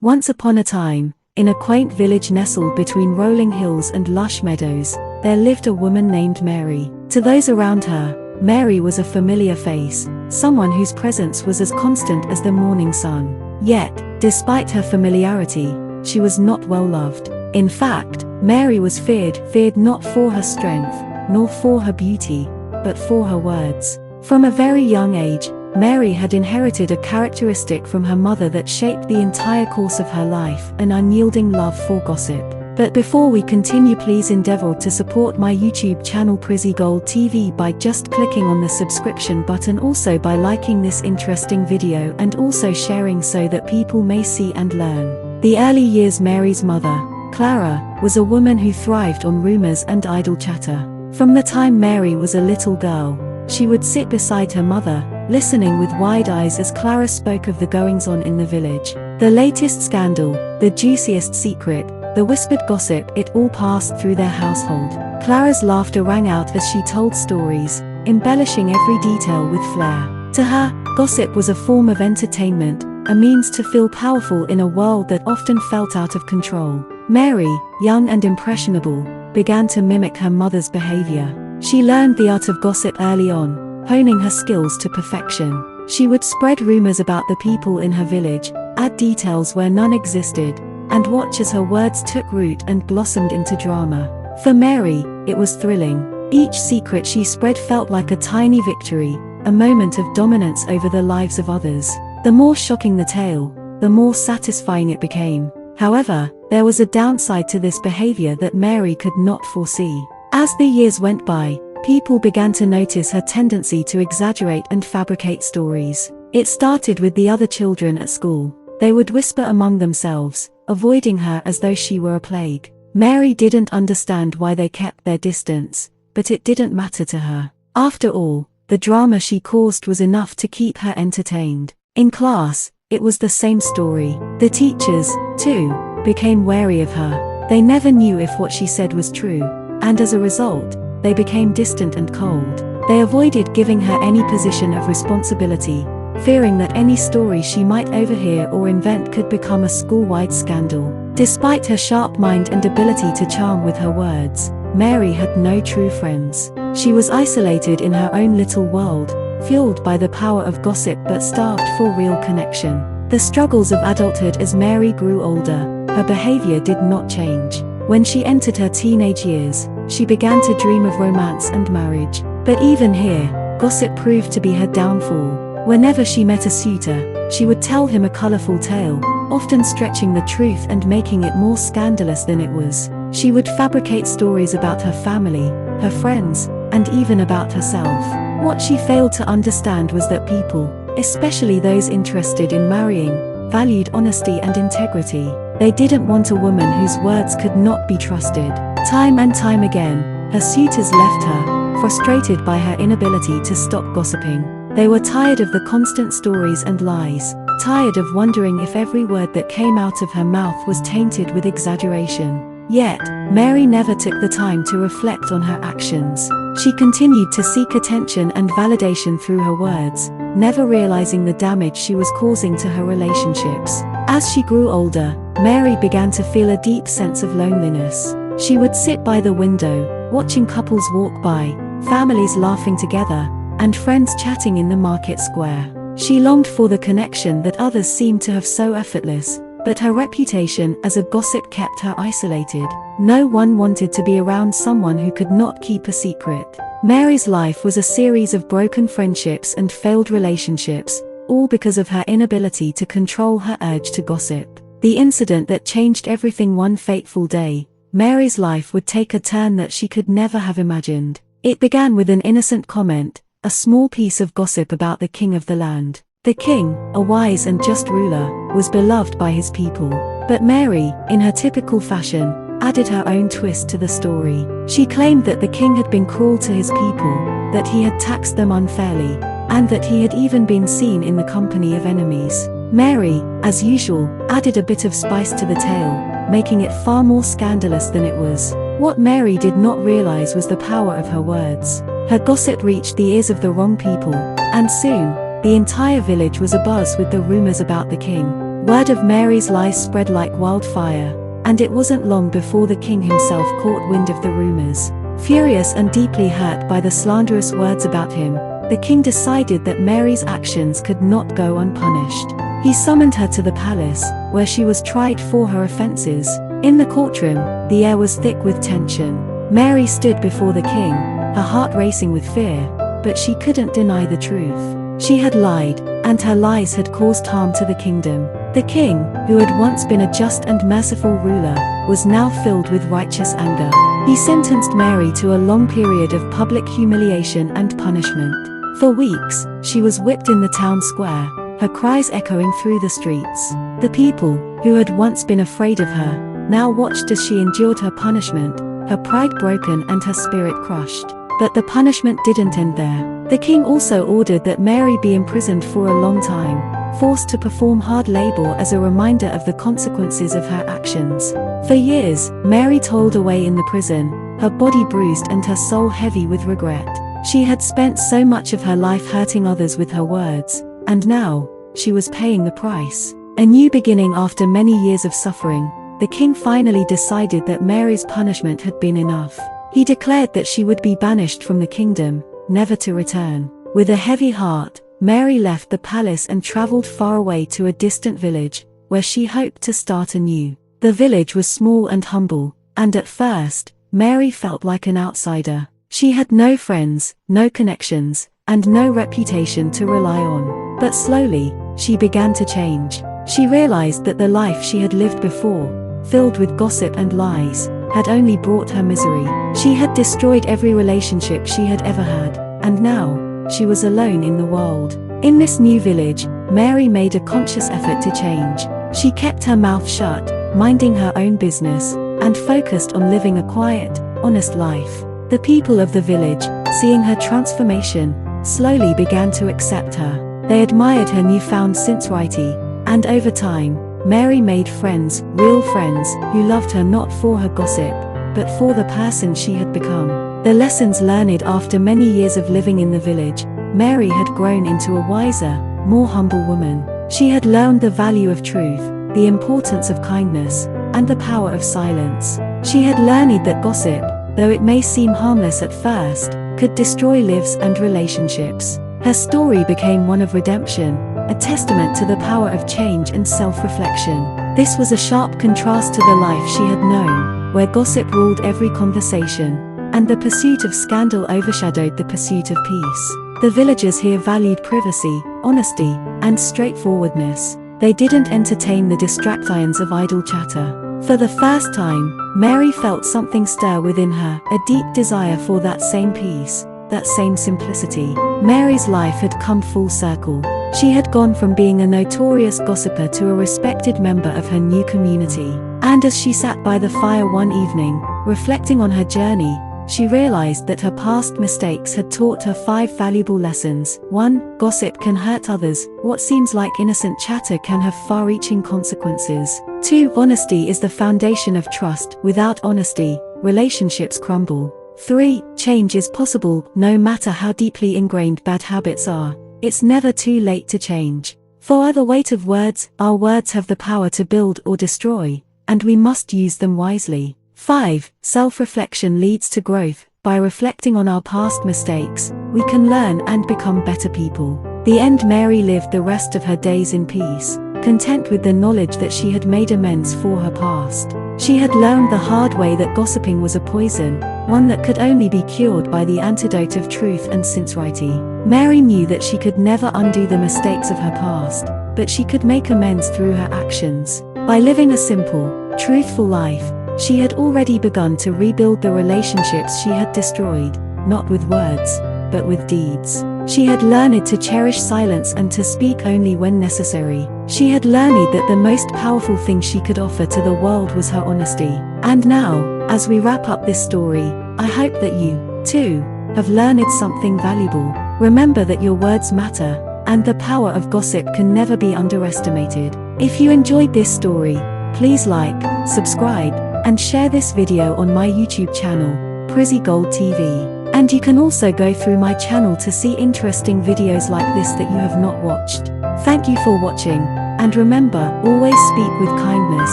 Once upon a time, in a quaint village nestled between rolling hills and lush meadows, there lived a woman named Mary. To those around her, Mary was a familiar face, someone whose presence was as constant as the morning sun. Yet, despite her familiarity, she was not well loved. In fact, Mary was feared not for her strength, nor for her beauty, but for her words. From a very young age, Mary had inherited a characteristic from her mother that shaped the entire course of her life: an unyielding love for gossip. But before we continue, please endeavor to support my YouTube channel Prizzy Gold TV by just clicking on the subscription button, also by liking this interesting video and also sharing so that people may see and learn. The early years. Mary's mother, Clara, was a woman who thrived on rumors and idle chatter. From the time Mary was a little girl, she would sit beside her mother, listening with wide eyes as Clara spoke of the goings-on in the village. The latest scandal, the juiciest secret, the whispered gossip, it all passed through their household. Clara's laughter rang out as she told stories, embellishing every detail with flair. To her, gossip was a form of entertainment, a means to feel powerful in a world that often felt out of control. Mary, young and impressionable, began to mimic her mother's behavior. She learned the art of gossip early on, honing her skills to perfection. She would spread rumors about the people in her village, add details where none existed, and watch as her words took root and blossomed into drama. For Mary, it was thrilling. Each secret she spread felt like a tiny victory, a moment of dominance over the lives of others. The more shocking the tale, the more satisfying it became. However, there was a downside to this behavior that Mary could not foresee. As the years went by, people began to notice her tendency to exaggerate and fabricate stories. It started with the other children at school. They would whisper among themselves, avoiding her as though she were a plague. Mary didn't understand why they kept their distance, but it didn't matter to her. After all, the drama she caused was enough to keep her entertained. In class, it was the same story. The teachers, too, became wary of her. They never knew if what she said was true, and as a result, they became distant and cold. They avoided giving her any position of responsibility, fearing that any story she might overhear or invent could become a school-wide scandal. Despite her sharp mind and ability to charm with her words, Mary had no true friends. She was isolated in her own little world, fueled by the power of gossip but starved for real connection. The struggles of adulthood. As Mary grew older, her behavior did not change. When she entered her teenage years, she began to dream of romance and marriage. But even here, gossip proved to be her downfall. Whenever she met a suitor, she would tell him a colorful tale, often stretching the truth and making it more scandalous than it was. She would fabricate stories about her family, her friends, and even about herself. What she failed to understand was that people, especially those interested in marrying, valued honesty and integrity. They didn't want a woman whose words could not be trusted. Time and time again, her suitors left her, frustrated by her inability to stop gossiping. They were tired of the constant stories and lies, tired of wondering if every word that came out of her mouth was tainted with exaggeration. Yet, Mary never took the time to reflect on her actions. She continued to seek attention and validation through her words, never realizing the damage she was causing to her relationships. As she grew older, Mary began to feel a deep sense of loneliness. She would sit by the window, watching couples walk by, families laughing together, and friends chatting in the market square. She longed for the connection that others seemed to have so effortless, but her reputation as a gossip kept her isolated. No one wanted to be around someone who could not keep a secret. Mary's life was a series of broken friendships and failed relationships, all because of her inability to control her urge to gossip. The incident that changed everything. One fateful day, Mary's life would take a turn that she could never have imagined. It began with an innocent comment, a small piece of gossip about the king of the land. The king, a wise and just ruler, was beloved by his people. But Mary, in her typical fashion, added her own twist to the story. She claimed that the king had been cruel to his people, that he had taxed them unfairly, and that he had even been seen in the company of enemies. Mary, as usual, added a bit of spice to the tale, making it far more scandalous than it was. What Mary did not realize was the power of her words. Her gossip reached the ears of the wrong people, and soon, the entire village was abuzz with the rumors about the king. Word of Mary's lies spread like wildfire, and it wasn't long before the king himself caught wind of the rumors. Furious and deeply hurt by the slanderous words about him, the king decided that Mary's actions could not go unpunished. He summoned her to the palace, where she was tried for her offenses. In the courtroom, the air was thick with tension. Mary stood before the king, her heart racing with fear, but she couldn't deny the truth. She had lied, and her lies had caused harm to the kingdom. The king, who had once been a just and merciful ruler, was now filled with righteous anger. He sentenced Mary to a long period of public humiliation and punishment. For weeks, she was whipped in the town square, her cries echoing through the streets. The people, who had once been afraid of her, now watched as she endured her punishment, her pride broken and her spirit crushed. But the punishment didn't end there. The king also ordered that Mary be imprisoned for a long time, forced to perform hard labor as a reminder of the consequences of her actions. For years, Mary toiled away in the prison, her body bruised and her soul heavy with regret. She had spent so much of her life hurting others with her words, and now, she was paying the price. A new beginning after many years of suffering, the king finally decided that Mary's punishment had been enough. He declared that she would be banished from the kingdom, never to return. With a heavy heart, Mary left the palace and traveled far away to a distant village, where she hoped to start anew. The village was small and humble, and at first, Mary felt like an outsider. She had no friends, no connections, and no reputation to rely on. But slowly, she began to change. She realized that the life she had lived before, filled with gossip and lies, had only brought her misery. She had destroyed every relationship she had ever had, and now, she was alone in the world. In this new village, Mary made a conscious effort to change. She kept her mouth shut, minding her own business, and focused on living a quiet, honest life. The people of the village, seeing her transformation, slowly began to accept her. They admired her newfound sincerity, and over time, Mary made friends, real friends, who loved her not for her gossip, but for the person she had become. The lessons learned after many years of living in the village, Mary had grown into a wiser, more humble woman. She had learned the value of truth, the importance of kindness, and the power of silence. She had learned that gossip, though it may seem harmless at first, could destroy lives and relationships. Her story became one of redemption, a testament to the power of change and self-reflection. This was a sharp contrast to the life she had known, where gossip ruled every conversation, and the pursuit of scandal overshadowed the pursuit of peace. The villagers here valued privacy, honesty, and straightforwardness. They didn't entertain the distractions of idle chatter. For the first time, Mary felt something stir within her, a deep desire for that same peace, that same simplicity. Mary's life had come full circle. She had gone from being a notorious gossiper to a respected member of her new community. And as she sat by the fire one evening, reflecting on her journey, she realized that her past mistakes had taught her 5 valuable lessons. 1. Gossip can hurt others. What seems like innocent chatter can have far-reaching consequences. 2. Honesty is the foundation of trust. Without honesty, relationships crumble. 3. Change is possible, no matter how deeply ingrained bad habits are. It's never too late to change. 4. The weight of words. Our words have the power to build or destroy, and we must use them wisely. 5. Self-reflection leads to growth. By reflecting on our past mistakes, we can learn and become better people. The end. Mary lived the rest of her days in peace, content with the knowledge that she had made amends for her past. She had learned the hard way that gossiping was a poison, one that could only be cured by the antidote of truth and sincerity. Mary knew that she could never undo the mistakes of her past, but she could make amends through her actions. By living a simple, truthful life, she had already begun to rebuild the relationships she had destroyed, not with words, but with deeds. She had learned to cherish silence and to speak only when necessary. She had learned that the most powerful thing she could offer to the world was her honesty. And now, as we wrap up this story, I hope that you, too, have learned something valuable. Remember that your words matter, and the power of gossip can never be underestimated. If you enjoyed this story, please like, subscribe, and share this video on my YouTube channel, Prizzy Gold TV. And you can also go through my channel to see interesting videos like this that you have not watched. Thank you for watching. And remember, always speak with kindness,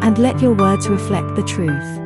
and let your words reflect the truth.